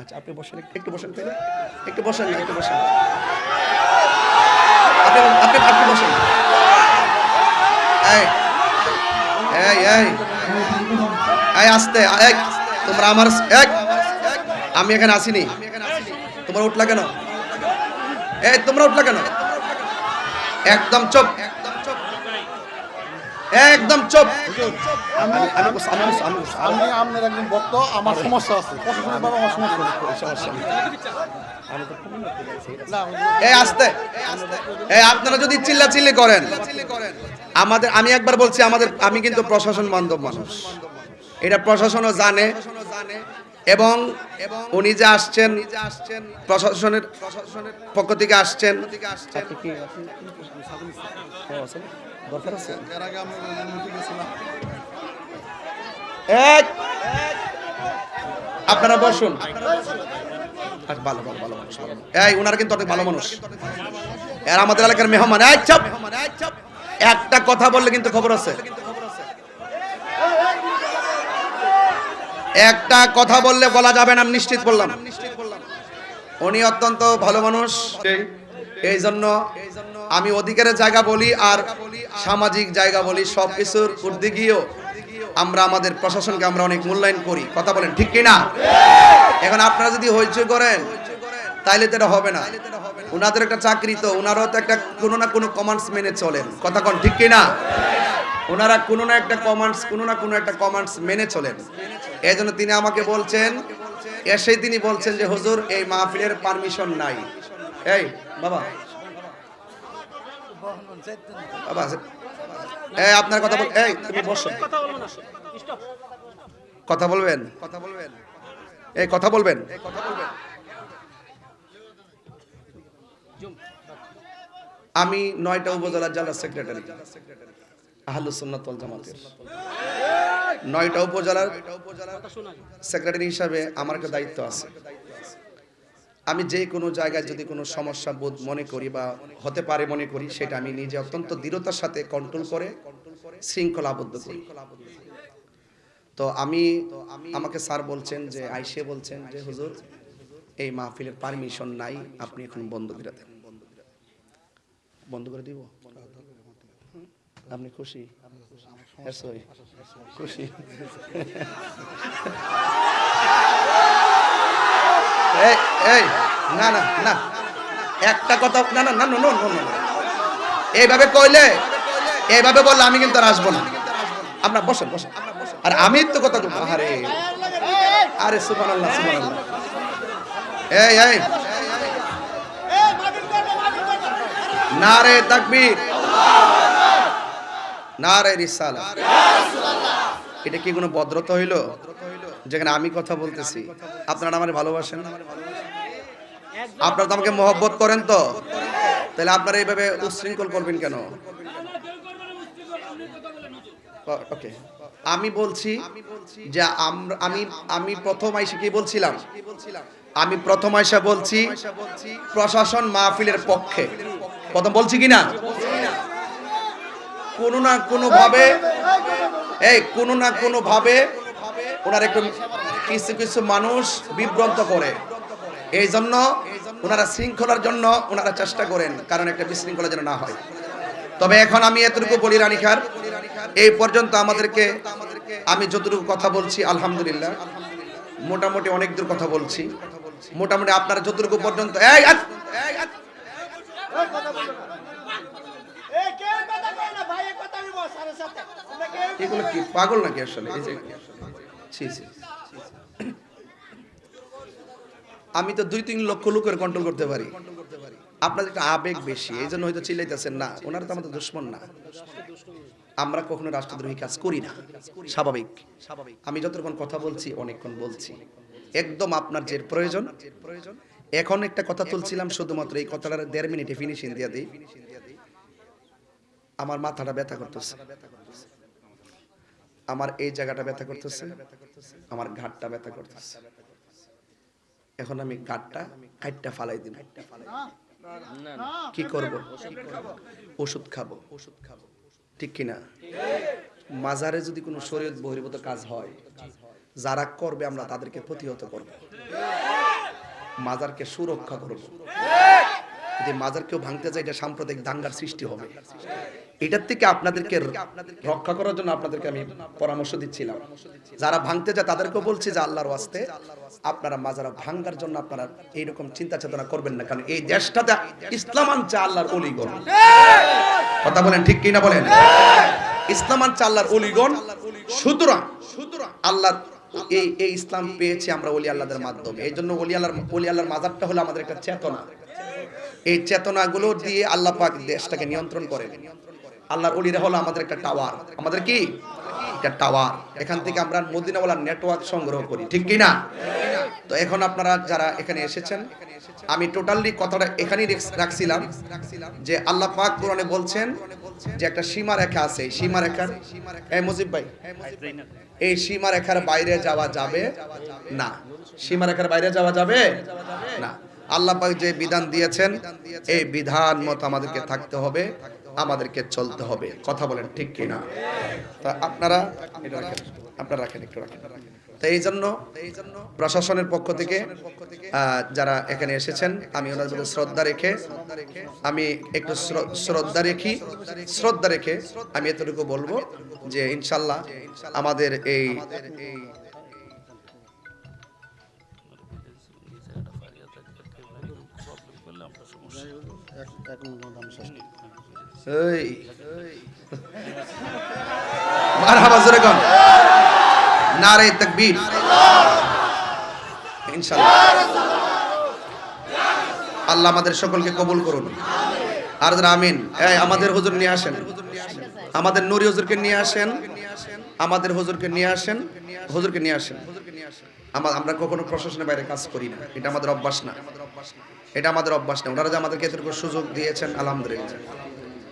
আচ্ছা আপনি বসেন, একটু বসেন, তাহলে একটু বসেন না, একটু বসেন, আপনি আপনি আপনি বসেন। এই এই এই এই আস্তে, এই তোমরা আমার, এই আমি এখানে আসিনি, তোমরা উঠলা কেন? এই তোমরা উঠলা কেন? একদম চুপ, একদম চুপ। আমি আপনার একজন ভক্ত, আমার সমস্যা আছে, প্রশাসনিকভাবে আমার সমস্যা এই আস্তে, এই আপনারা যদি চিল্লাচিল্লি করেন, আমাদের, আমি একবার বলছি, আমাদের, আমি কিন্তু প্রশাসন বান্ধব মানুষ, এটা প্রশাসনও জানে, এবং উনি যে আসছেন প্রশাসনের পক্ষ থেকে আসছেন। দরকার আছে, এর আগে আমি গেছিলাম। আপনারা বসুন। ভালো ভালো ভালো মানুষ, এই ওনারা কিন্তু অনেক ভালো মানুষ, এর আমাদের এলাকার মেহমান। এই চুপ, একটা কথা বললে কিন্তু খবর আছে, একটা কথা বললে বলা যাবে না, আমি নিশ্চিত বললাম। উনি অত্যন্ত ভালো মানুষ, এই জন্য আমি অধিকারের জায়গা বলি আর সামাজিক জায়গা বলি, সবকিছুর ঊর্ধ্বে গিয়েও আমরা আমাদের প্রশাসনকে আমরা অনেক মূল্যায়ন করি। কথা বলেন ঠিক কিনা? এখন আপনারা যদি হইচই করেন তাইলে তো এটা হবে না, ওনাদের একটা চাকরি, তো ওনারাও তো একটা কোনো না কোনো কমান্ডস মেনে চলেন। কথা কন ঠিক কিনা? ওনারা কোনো না একটা কমান্ডস, কোনো না কোনো একটা কমান্ডস মেনে চলেন। এই জন্য তিনি আমাকে বলছেন, এসেই তিনি বলছেন যে হুজুর এই মাহফিলের পারমিশন নাই। এই বাবা, বাবা, এই আপনার কথা বল, এই তুমি বসো, কথা বলবেন, কথা বলবেন, এই কথা বলবেন, এই কথা বলবেন। আমি 9টা উপজেলার জেলা সেক্রেটারি আহলুস সুন্নাত ওয়াল জামাতের, 9টা উপজেলার সেক্রেটারি হিসাবে আমার একটা দায়িত্ব আছে। আমি যে কোনো জায়গায় যদি কোনো সমস্যা বোধ মনে করি বা হতে পারে মনে করি, সেটা আমি নিজে অত্যন্ত দৃঢ়তার সাথে কন্ট্রোল করে শৃঙ্খলাবদ্ধ করি। তো আমাকে স্যার বলছেন যে, আইসে বলছেন যে হুজুর এই মাহফিলের পারমিশন নাই, আপনি এখন বন্ধ করে দেন। বন্ধ করে দিব? আপনি খুশি? খুশি? এই না না না, একটা কথা, না না না না না, এইভাবে কইলে, এইভাবে বললে আমি কিন্তু আর আসবো না। আপনার বসেন, বসেন, আর আমি তো কথা বলবো। আরে আরে সুবহানাল্লাহ, সুবহানাল্লাহ। এই এই নারে তাকবীর, নারে রিসালাত। এটা কি কোনো ভদ্রতা হইল যেখানে আমি কথা বলতেছি? আপনারা আমারে ভালোবাসেন, আপনারা তো আমাকে মহব্বত করেন, তো তাহলে আপনারা এইভাবে উচ্ছৃঙ্খল করবেন কেন? ওকে, আমি বলছি যে আমি প্রথম আইসা কি বলছিলাম, আমি প্রথম আইসা বলছি প্রশাসন মাহফিলের পক্ষে, প্রথম বলছি কিনা? কোনো না কোনো ভাবে, কোনো না কোনো ভাবে ওনার একটু কিছু কিছু মানুষ বিভ্রান্ত করে, এই জন্য ওনারা শৃঙ্খলার জন্য ওনারা চেষ্টা করেন, কারণ একটা বিশৃঙ্খলা যেন না হয়। তবে এখন আমি এতটুকু বলি রানীখার, এই পর্যন্ত আমাদেরকে, আমি যতটুকু কথা বলছি আলহামদুলিল্লাহ মোটামুটি অনেক দূর কথা বলছি, মোটামুটি আপনারা যতটুকু পর্যন্ত, এগুলো কি পাগল নাকি আসলে? আমি তো 2-3 লক্ষ লোকের কন্ট্রোল করতে পারি, আপনাদের একটা আবেগ বেশি, এই জন্য হয়তো চিল্লাইতেছেন। না, ওনারা তো আমাদের দুশমন না, আমরা কখনো রাষ্ট্রদ্রোহী কাজ করি না, স্বাভাবিক। আমি যতক্ষণ কথা বলছি অনেকক্ষণ বলছি, একদম আপনার যে প্রয়োজন। এখন একটা কথা তুলছিলাম, শুধুমাত্র এই কথাটার 1.5 মিনিটে ফিনিশিং দিয়ে দিই। আমার মাথাটা ব্যথা করতেছে, আমার এই জায়গাটা ব্যথা করতেছে, আমার ঘাটটা ব্যথা করতেছে। এখন আমি ঘাটটা কাটটা ফালাই দিব। কি করব? ওষুধ খাবো, ঠিক কিনা? মাজারে যদি কোনো শরীয়ত বহির্ভূত কাজ হয়, যারা করবে আমরা তাদেরকে প্রতিহত করব, মাজারকে সুরক্ষা করব। যদি মাজার কেউ ভাঙতে যায় এটা সাম্প্রদায়িক দাঙ্গার সৃষ্টি হবে। এটার থেকে আপনাদেরকে রক্ষা করার জন্য আপনাদেরকে আমি পরামর্শ দিচ্ছিলাম। যারা ভাঙতে যায় তাদেরকেও বলছি যে আল্লাহর ওয়াস্তে আপনারা মাজারা ভাঙার জন্য আপনারা এইরকম চিন্তা চেতনা করবেন না, কারণ এই দেশটাতে ইসলাম আনছে আল্লাহর ওলিগণ। কথা বলেন ঠিক কিনা বলেন? ইসলাম আনছে আল্লাহর ওলিগণ। সুতরাং আল্লাহ এই ইসলাম পেয়েছি আমরা ওলি আল্লাহদের মাধ্যমে। এই জন্য ওলি আল্লাহর মাজারটা হলো আমাদের একটা চেতনা। এই চেতনাগুলো দিয়ে আল্লাহ পাক দেশটাকে নিয়ন্ত্রণ করেন। আল্লাহর ওলিরা হলো আমাদের একটা টাওয়ার। আমাদের কি একটা টাওয়ার, এখান থেকে আমরা মদিনাওয়ালার নেটওয়ার্ক সংগ্রহ করি, ঠিক কি না? তো এখন আপনারা যারা এখানে এসেছেন, আমি টোটালি কথাটা এখানেই রাখছিলাম যে আল্লাহ পাক কোরআনে বলছেন যে একটা সীমা রেখা আছে। এই সীমা রেখার মুজিব ভাই, এই সীমা রেখার বাইরে যাওয়া যাবে না। সীমা রেখার বাইরে যাওয়া যাবে না। আল্লাহ পাক যে বিধান দিয়েছেন এই বিধান মতো আমাদেরকে থাকতে হবে, আমাদেরকে চলতে হবে। কথা বলেন ঠিক কিনা? তা আপনারা রাখেন, একটু রাখেন। তো এই জন্য প্রশাসনের পক্ষ থেকে যারা এখানে এসেছেন, আমি ওনাদের প্রতি শ্রদ্ধা রেখে আমি এতটুকু বলবো যে ইনশাল্লাহ আমাদের এই মারহাবা জোরে কোন নারে তাকবীর। ইনশাআল্লাহ আল্লাহ আমাদের সকলকে কবুল করুন। আর আমিন। এই আমাদের হুজুর নিয়ে আসেন, আমাদের নূরি হুজুরকে নিয়ে আসেন, আমাদের হুজুরকে নিয়ে আসেন, হুজুরকে নিয়ে আসেন। আমরা কখনো প্রশাসনের বাইরে কাজ করি না, এটা আমাদের অভ্যাস না, এটা আমাদের অভ্যাস না। ওনারা যে আমাদেরকে এতটুকু সুযোগ দিয়েছেন আলহামদুলিল্লাহ।